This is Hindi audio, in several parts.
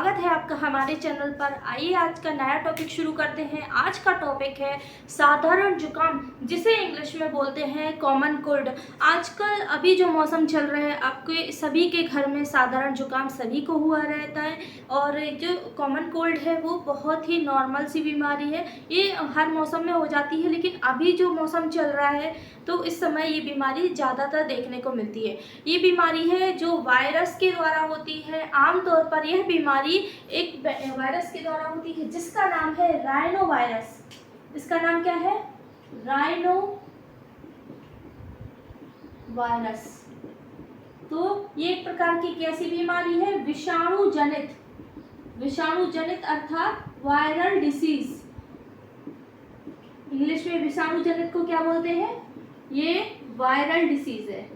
स्वागत है आपका हमारे चैनल पर। आइए आज का नया टॉपिक शुरू करते हैं। आज का टॉपिक है साधारण जुकाम, जिसे इंग्लिश में बोलते हैं कॉमन कोल्ड। आजकल अभी जो मौसम चल रहा है, आपके सभी के घर में साधारण जुकाम सभी को हुआ रहता है। और जो कॉमन कोल्ड है वो बहुत ही नॉर्मल सी बीमारी है, ये हर मौसम में हो जाती है। लेकिन अभी जो मौसम चल रहा है तो इस समय ये बीमारी ज़्यादातर देखने को मिलती है। ये बीमारी है जो वायरस के द्वारा होती है। आमतौर पर यह बीमारी एक वायरस के द्वारा होती है जिसका नाम है राइनो वायरस। इसका नाम क्या है? Rhino virus. तो ये एक प्रकार की कैसी बीमारी है? विषाणु जनित अर्थात वायरल डिसीज। इंग्लिश में विषाणु जनित को क्या बोलते हैं? ये वायरल डिसीज है।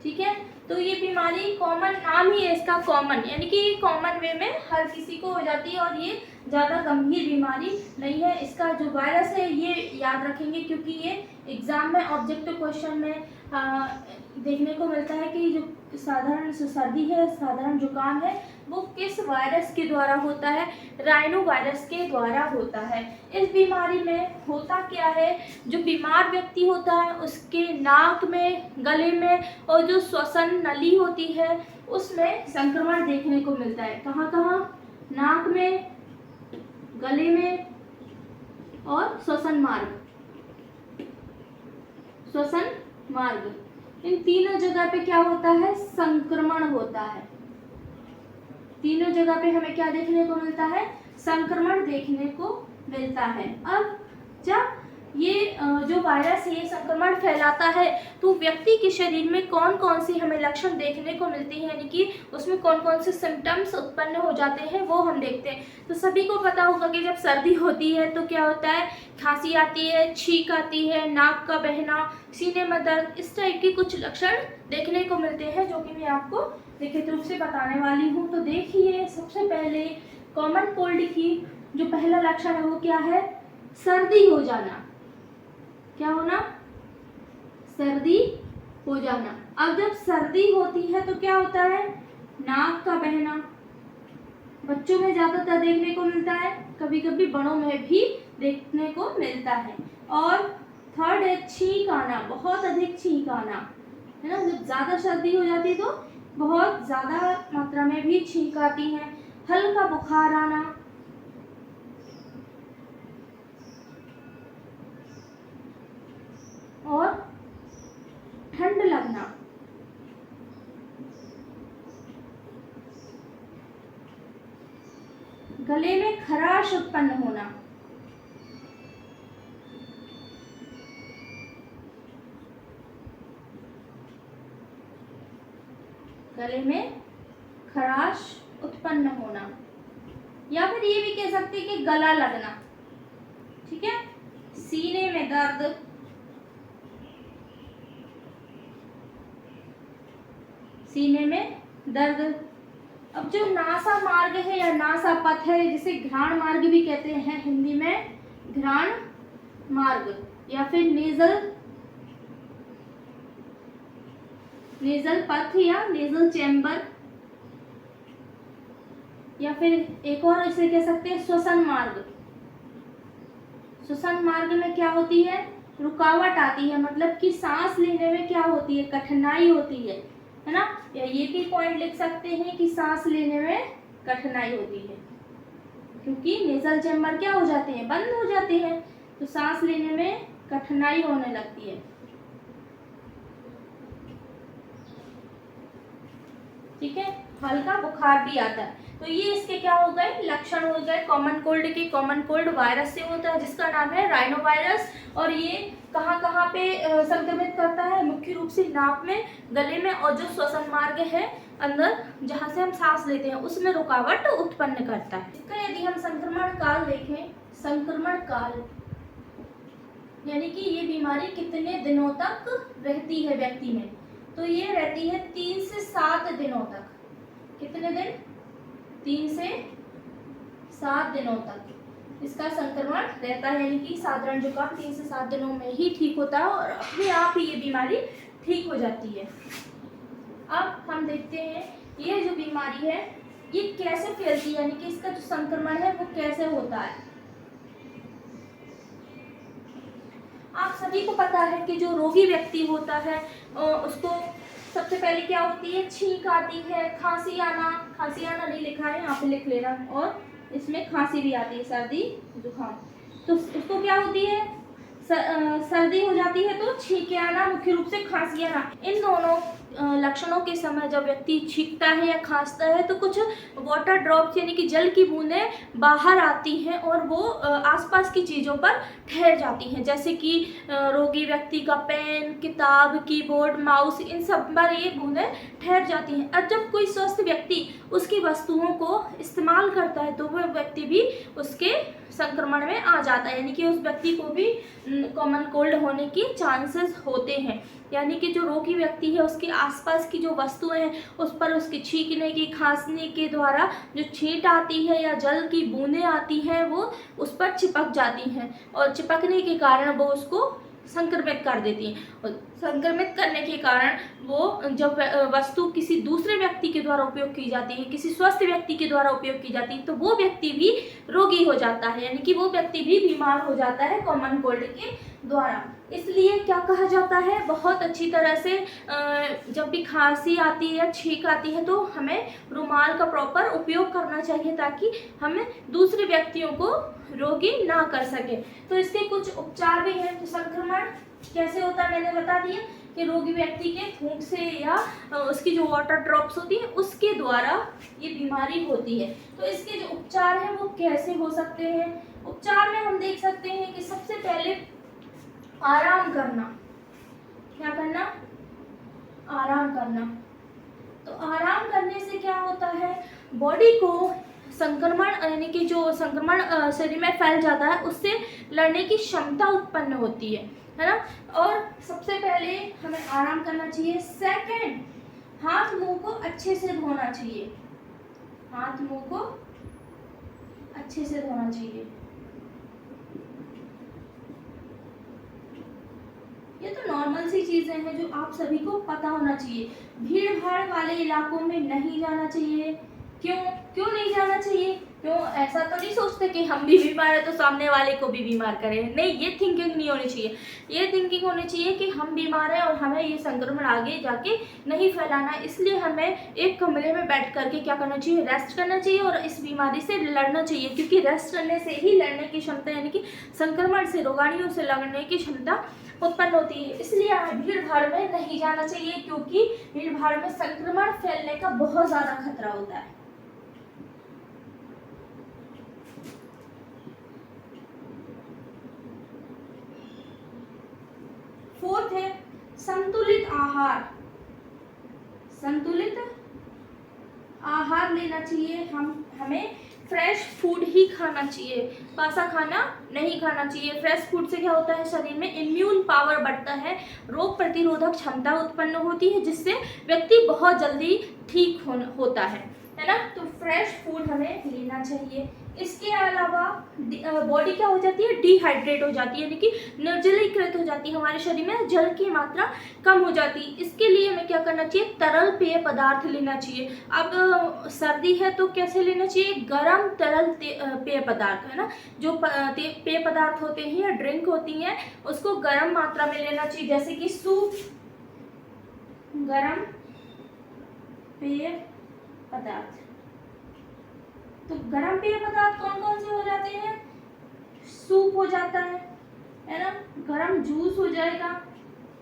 ठीक है, तो ये बीमारी कॉमन, नाम ही है इसका कॉमन, यानी कि कॉमन वे में हर किसी को हो जाती है और ये ज़्यादा गंभीर बीमारी नहीं है। इसका जो वायरस है ये याद रखेंगे, क्योंकि ये एग्जाम में ऑब्जेक्टिव क्वेश्चन में देखने को मिलता है कि जो साधारण सर्दी है, साधारण जुकाम है, वो किस वायरस के द्वारा होता है? राइनो वायरस के द्वारा होता है। इस बीमारी में होता क्या है? जो बीमार व्यक्ति होता है उसके नाक में, गले में और जो श्वसन नली होती है उसमें संक्रमण देखने को मिलता है। कहाँ कहाँ? नाक में, गले में और श्वसन मार्ग, इन तीनों जगह पे क्या होता है? संक्रमण होता है। तीनों जगह पे हमें क्या देखने को मिलता है? संक्रमण देखने को मिलता है। अब जब ये जो वायरस है ये संक्रमण फैलाता है तो व्यक्ति के शरीर में कौन कौन सी हमें लक्षण देखने को मिलती है, यानी कि उसमें कौन कौन से सिम्टम्स उत्पन्न हो जाते हैं वो हम देखते हैं। तो सभी को पता होगा कि जब सर्दी होती है तो क्या होता है? खांसी आती है, छींक आती है, नाक का बहना, सीने में दर्द, इस टाइप के कुछ लक्षण देखने को मिलते हैं, जो कि मैं आपको लिखित रूप से बताने वाली हूँ। तो देखिए, सबसे पहले कॉमन कोल्ड की जो पहला लक्षण है वो क्या है? सर्दी हो जाना। क्या होना? सर्दी हो जाना। अब जब सर्दी होती है तो क्या होता है? नाक का बहना, बच्चों में ज्यादातर देखने को मिलता है, कभी कभी बड़ों में भी देखने को मिलता है। और थर्ड है छींक आना, बहुत अधिक छींक आना, है ना। जब ज्यादा सर्दी हो जाती है तो बहुत ज्यादा मात्रा में भी छींक आती है। हल्का बुखार आना, और ठंड लगना। गले में खराश उत्पन्न होना, गले में खराश उत्पन्न होना, या फिर ये भी कह सकते हैं कि गला लगना। ठीक है, सीने में दर्द, अब जो नासा मार्ग है या नासा पथ है, जिसे घ्राण मार्ग भी कहते हैं हिंदी में, घ्राण मार्ग या फिर नेजल पथ या नेजल चैम्बर, या फिर एक और इसे कह सकते हैं श्वसन मार्ग। श्वसन मार्ग में क्या होती है? रुकावट आती है, मतलब कि सांस लेने में क्या होती है? कठिनाई होती है ना। या ये भी पॉइंट लिख सकते हैं कि सांस लेने में कठिनाई होती है, क्योंकि नेजल चैम्बर क्या हो जाते हैं? बंद हो जाते हैं, तो सांस लेने में कठिनाई होने लगती है। ठीक है, हल्का बुखार भी आता है। तो ये इसके क्या हो गए? लक्षण हो गए कॉमन कोल्ड के। कॉमन कोल्ड वायरस से होता है जिसका नाम है राइनो वायरस। और ये कहाँ कहाँ पे संक्रमित करता है? मुख्य रूप से नाक में, गले में, और जो श्वसन मार्ग है अंदर जहाँ से हम सांस लेते हैं उसमें रुकावट उत्पन्न करता है। इसका यदि हम संक्रमण काल देखें, संक्रमण काल यानी कि ये बीमारी कितने दिनों तक रहती है व्यक्ति में, तो ये रहती है 3 से 7 दिनों तक। कितने दिन? 3 से 7 दिनों तक इसका संक्रमण रहता है, यानी कि साधारण जुकाम 3 से 7 दिनों में ही ठीक होता है और अपने आप ही ये बीमारी ठीक हो जाती है। अब हम देखते हैं ये जो बीमारी है ये कैसे फैलती है, यानी कि इसका जो संक्रमण है वो कैसे होता है। आप सभी को पता है कि जो रोगी व्यक्ति होता है उसको सबसे पहले क्या होती है, छींक आती है, खांसी आना नहीं लिखा है, यहाँ पे लिख लेना, और इसमें खांसी भी आती है, सर्दी जुकाम। तो उसको क्या होती है, सर्दी हो जाती है तो छींके आना, मुख्य रूप से खांसी आना। इन दोनों लक्षणों के समय जब व्यक्ति छींकता है या खांसता है तो कुछ वाटर ड्रॉप्स यानी कि जल की बूंदें बाहर आती हैं और वो आसपास की चीज़ों पर ठहर जाती हैं, जैसे कि रोगी व्यक्ति का पेन, किताब, कीबोर्ड, माउस, इन सब पर ये बूंदें ठहर जाती हैं। और जब कोई स्वस्थ व्यक्ति उसकी वस्तुओं को इस्तेमाल करता है तो वह व्यक्ति भी उसके संक्रमण में आ जाता है, यानी कि उस व्यक्ति को भी कॉमन कोल्ड होने की चांसेस होते हैं। यानी कि जो रोगी व्यक्ति है उसके आसपास की जो वस्तुएं हैं उस पर उसके छींकने की, खांसने के द्वारा जो छींट आती है या जल की बूंदें आती हैं वो उस पर चिपक जाती हैं, और चिपकने के कारण वो उसको संक्रमित कर देती हैं, और संक्रमित करने के कारण वो जब वस्तु किसी दूसरे व्यक्ति के द्वारा उपयोग की जाती है, किसी स्वस्थ व्यक्ति के द्वारा उपयोग की जाती है, तो वो व्यक्ति भी रोगी हो जाता है, यानी कि वो व्यक्ति भी बीमार हो जाता है कॉमन कोल्ड के द्वारा। इसलिए क्या कहा जाता है, बहुत अच्छी तरह से जब भी खांसी आती है या छींक आती है तो हमें रुमाल का प्रॉपर उपयोग करना चाहिए ताकि हमें दूसरे व्यक्तियों को रोगी ना कर सके। तो इसके कुछ उपचार भी हैं। तो संक्रमण कैसे होता है मैंने बता दिया कि रोगी व्यक्ति के थूक से या उसकी जो वाटर ड्रॉप्स होती है उसके द्वारा ये बीमारी होती है। तो इसके जो उपचार हैं वो कैसे हो सकते हैं। उपचार में हम देख सकते हैं कि सबसे पहले आराम करना। क्या करना, आराम करना। तो आराम करने से क्या होता है, बॉडी को संक्रमण यानी कि जो संक्रमण शरीर में फैल जाता है उससे लड़ने की क्षमता उत्पन्न होती है ना। और सबसे पहले हमें आराम करना चाहिए। सेकंड, हाथ मुंह को अच्छे से धोना चाहिए, हाथ मुंह को अच्छे से धोना चाहिए। ये तो नॉर्मल सी चीजें हैं जो आप सभी को पता होना चाहिए। भीड़ भाड़ वाले इलाकों में नहीं जाना चाहिए। क्यों नहीं जाना चाहिए? क्यों, ऐसा तो नहीं सोचते कि हम भी बीमार है तो सामने वाले को भी बीमार करें। नहीं, ये थिंकिंग नहीं होनी चाहिए। ये थिंकिंग होनी चाहिए कि हम बीमार हैं और हमें ये संक्रमण आगे जाके नहीं फैलाना। इसलिए हमें एक कमरे में बैठ करके क्या करना चाहिए, रेस्ट करना चाहिए और इस बीमारी से लड़ना चाहिए, क्योंकि रेस्ट करने से ही लड़ने की क्षमता यानी कि संक्रमण से, रोगाणुओं से लड़ने की क्षमता उत्पन्न होती है। इसलिए हमें भीड़ भाड़ में नहीं जाना चाहिए, क्योंकि भीड़ भाड़ में संक्रमण फैलने का बहुत ज़्यादा खतरा होता है। फोर्थ है संतुलित आहार। संतुलित आहार लेना चाहिए। हमें फ्रेश फूड ही खाना चाहिए, बासा खाना नहीं खाना चाहिए। फ्रेश फूड से क्या होता है, शरीर में इम्यून पावर बढ़ता है, रोग प्रतिरोधक क्षमता उत्पन्न होती है, जिससे व्यक्ति बहुत जल्दी ठीक होता है ना। तो फ्रेश फूड हमें लेना चाहिए। इसके अलावा बॉडी क्या हो जाती है, डिहाइड्रेट हो जाती है, यानी कि निर्जलीकृत हो जाती है, हमारे शरीर में जल की मात्रा कम हो जाती है। इसके लिए हमें क्या करना चाहिए, तरल पेय पदार्थ लेना चाहिए। अब सर्दी है तो कैसे लेना चाहिए, गर्म तरल पेय पदार्थ है ना, जो पेय पदार्थ होते हैं या ड्रिंक होती हैं उसको गर्म मात्रा में लेना चाहिए, जैसे कि सूप, गर्म पेय पदार्थ। तो गर्म पेय पदार्थ कौन कौन से हो जाते हैं, सूप हो जाता है ना, गर्म जूस हो जाएगा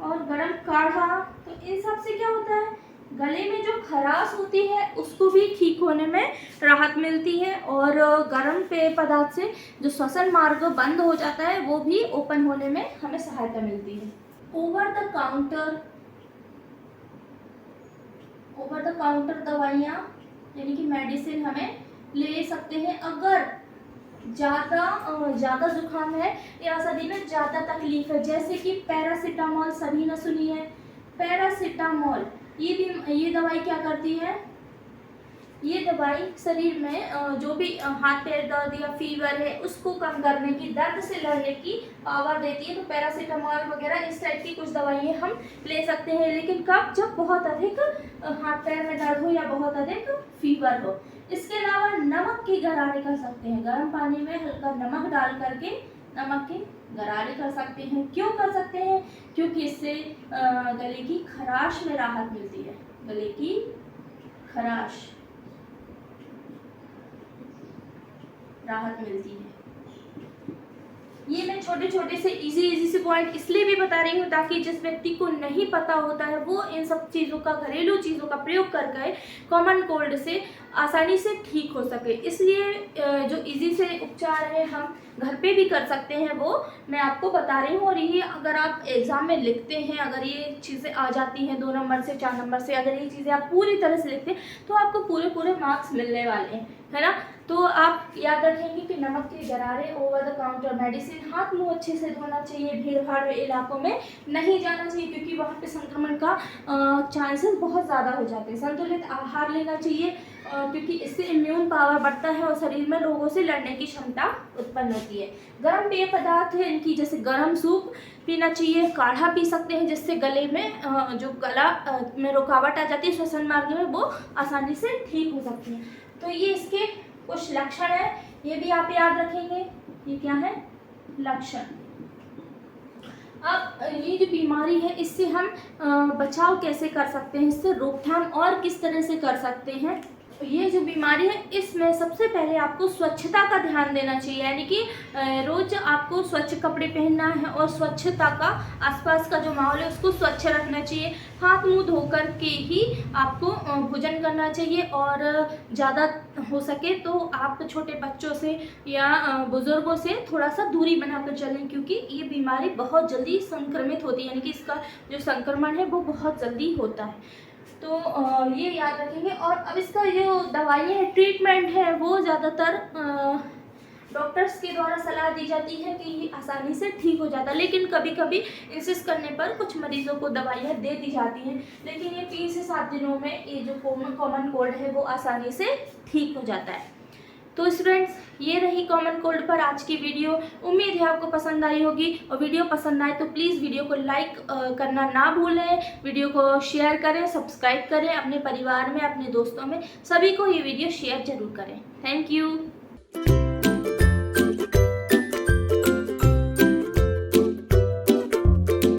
और गर्म काढ़ा। तो इन सब से क्या होता है, गले में जो खराश होती है उसको भी ठीक होने में राहत मिलती है, और गर्म पेय पदार्थ से जो श्वसन मार्ग बंद हो जाता है वो भी ओपन होने में हमें सहायता मिलती है। ओवर द काउंटर दवाइयाँ यानी कि मेडिसिन हमें ले सकते हैं। अगर ज़्यादा जुकाम है या सर्दी में ज़्यादा तकलीफ है, जैसे कि पैरासीटामोल, सभी ने सुनी है पैरासीटामोल। ये दवाई क्या करती है, ये दवाई शरीर में जो भी हाथ पैर दर्द या फीवर है उसको कम करने की, दर्द से लड़ने की पावर देती है। तो पैरासीटामोल वगैरह इस टाइप की कुछ दवाइयाँ हम ले सकते हैं, लेकिन कब, जब बहुत अधिक हाथ पैर में दर्द हो या बहुत अधिक फीवर हो। इसके अलावा नमक की गरारे कर सकते हैं, गर्म पानी में हल्का नमक डाल करके नमक की गरारे कर सकते हैं। क्यों कर सकते हैं? क्योंकि इससे गले की खराश में राहत मिलती है, गले की खराश राहत मिलती है। ये मैं छोटे छोटे से इजी से पॉइंट इसलिए भी बता रही हूँ ताकि जिस व्यक्ति को नहीं पता होता है वो इन सब चीज़ों का, घरेलू चीज़ों का प्रयोग करके कॉमन कोल्ड से आसानी से ठीक हो सके। इसलिए जो इजी से उपचार है हम घर पे भी कर सकते हैं वो मैं आपको बता रही हूँ। और ये अगर आप एग्ज़ाम में लिखते हैं, अगर ये चीज़ें आ जाती हैं 2 नंबर से 4 नंबर से, अगर ये चीज़ें आप पूरी तरह से लिखते हैं तो आपको पूरे मार्क्स मिलने वाले हैं, है ना। तो आप याद रखेंगे कि नमक की गरारे, ओवर द काउंटर मेडिसिन, हाथ मुंह अच्छे से धोना चाहिए, भीड़ भाड़ इलाकों में नहीं जाना चाहिए क्योंकि वहाँ पे संक्रमण का चांसेस बहुत ज़्यादा हो जाते हैं। संतुलित आहार लेना चाहिए क्योंकि इससे इम्यून पावर बढ़ता है और शरीर में रोगों से लड़ने की क्षमता उत्पन्न होती है। गर्म पेय पदार्थ है इनकी, जैसे गर्म सूप पीना चाहिए, काढ़ा पी सकते हैं जिससे गले में जो गला में रुकावट आ जाती है श्वसन मार्ग में, वो आसानी से ठीक हो सकती है। तो ये इसके कुछ लक्षण है, ये भी आप याद रखेंगे। ये क्या है? लक्षण। अब ये जो बीमारी है इससे हम बचाव कैसे कर सकते हैं, इससे रोकथाम और किस तरह से कर सकते हैं। ये जो बीमारी है इसमें सबसे पहले आपको स्वच्छता का ध्यान देना चाहिए, यानी कि रोज आपको स्वच्छ कपड़े पहनना है और स्वच्छता का, आसपास का जो माहौल है उसको स्वच्छ रखना चाहिए। हाथ मुंह धोकर के ही आपको भोजन करना चाहिए और ज़्यादा हो सके तो आप छोटे बच्चों से या बुज़ुर्गों से थोड़ा सा दूरी बनाकर चलें क्योंकि ये बीमारी बहुत जल्दी संक्रमित होती है, यानी कि इसका जो संक्रमण है वो बहुत जल्दी होता है। तो ये याद रखेंगे। और अब इसका जो दवाइयाँ है, ट्रीटमेंट है, वो ज़्यादातर डॉक्टर्स के द्वारा सलाह दी जाती है कि ये आसानी से ठीक हो जाता है, लेकिन कभी कभी इंसिस्ट करने पर कुछ मरीजों को दवाइयाँ दे दी जाती हैं, लेकिन ये 3 से 7 दिनों में ये जो कॉमन कोल्ड है वो आसानी से ठीक हो जाता है। तो स्टूडेंट्स, ये रही कॉमन कोल्ड पर आज की वीडियो। उम्मीद है आपको पसंद आई होगी, और वीडियो पसंद आए तो प्लीज़ वीडियो को लाइक करना ना भूलें, वीडियो को शेयर करें, सब्सक्राइब करें, अपने परिवार में, अपने दोस्तों में, सभी को ये वीडियो शेयर जरूर करें। Thank you.